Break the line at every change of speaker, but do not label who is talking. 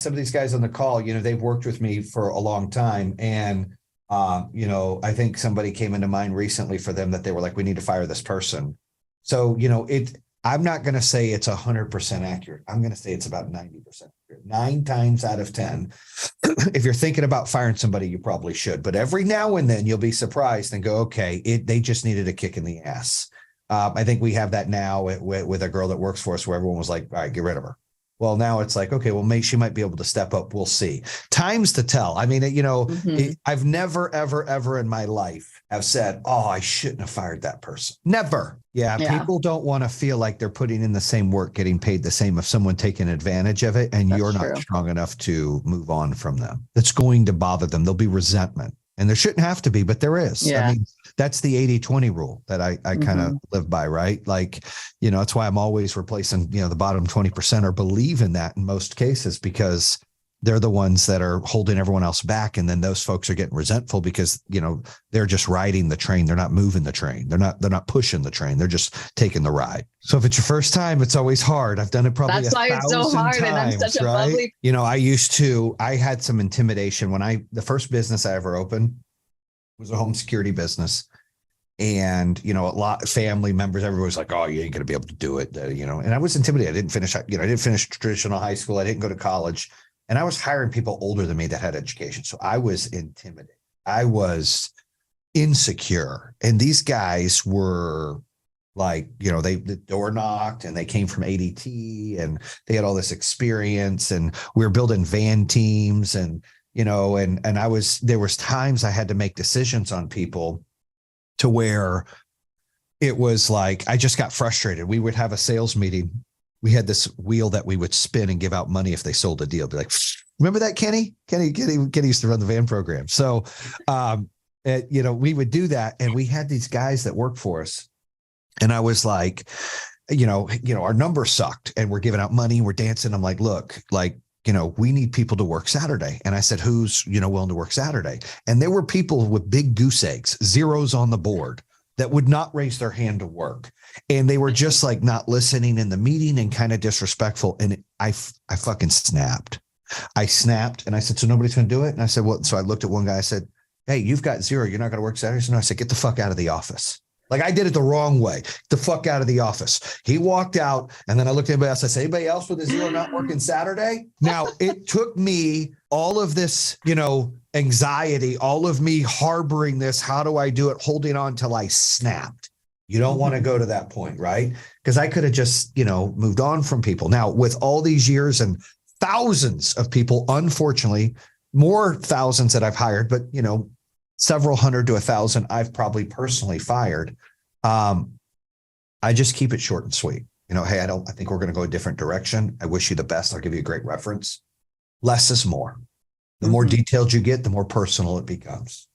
Some of these guys on the call, they've worked with me for a long time. And, I think somebody came into mind recently for them that they were like, we need to fire this person. So, I'm not going to say it's 100% accurate. I'm going to say it's about 90% accurate. 9 times out of 10. If you're thinking about firing somebody, you probably should. But every now and then you'll be surprised and go, okay, they just needed a kick in the ass. I think we have that now with a girl that works for us where everyone was like, all right, get rid of her. Well, now it's like, okay, well, maybe she might be able to step up. We'll see. Time's to tell. I mean, I've never, ever, ever in my life have said, oh, I shouldn't have fired that person. Never. Yeah. People don't want to feel like they're putting in the same work, getting paid the same if someone taking advantage of it and you're not strong enough to move on from them. That's going to bother them. There'll be resentment. And there shouldn't have to be, but there is. Yeah. I mean, that's the 80-20 rule that I kind of live by, right? Like, that's why I'm always replacing, the bottom 20% or believe in that in most cases, because they're the ones that are holding everyone else back. And then those folks are getting resentful because, they're just riding the train. They're not moving the train. They're not pushing the train. They're just taking the ride. So if it's your first time, it's always hard. I've done it probably
That's why it's so hard.
Times,
and I'm such a bubbly.
I had some intimidation when the first business I ever opened was a home security business. And, a lot of family members, everybody was like, oh, you ain't going to be able to do it. And I was intimidated. I didn't finish traditional high school. I didn't go to college. And I was hiring people older than me that had education. So I was intimidated. I was insecure. And these guys were like, the door knocked and they came from ADT and they had all this experience and we were building van teams and, there was times I had to make decisions on people to where it was like, I just got frustrated. We would have a sales meeting. We had this wheel that we would spin and give out money if they sold a deal. Be like, remember that, Kenny? Kenny used to run the van program. So, we would do that. And we had these guys that worked for us. And I was like, our numbers sucked and we're giving out money. We're dancing. I'm like, look, we need people to work Saturday. And I said, who's, willing to work Saturday? And there were people with big goose eggs, zeros on the board that would not raise their hand to work. And they were just like not listening in the meeting and kind of disrespectful. And I fucking snapped. I snapped and I said, so nobody's going to do it. And I said, well, so I looked at one guy, I said, hey, you've got 0. You're not going to work Saturday. So no, I said, get the fuck out of the office. Like I did it the wrong way. The fuck out of the office. He walked out and then I looked at anybody else. I said, anybody else with a 0 not working Saturday? Now it took me all of this, anxiety, all of me harboring this. How do I do it? Holding on till I snapped. You don't want to go to that point, right? Because I could have just, moved on from people. Now with all these years and thousands of people, unfortunately, more thousands that I've hired, but several hundred to 1,000 I've probably personally fired. I just keep it short and sweet. Hey, I think we're going to go a different direction. I wish you the best. I'll give you a great reference. Less is more. The more detailed you get, the more personal it becomes.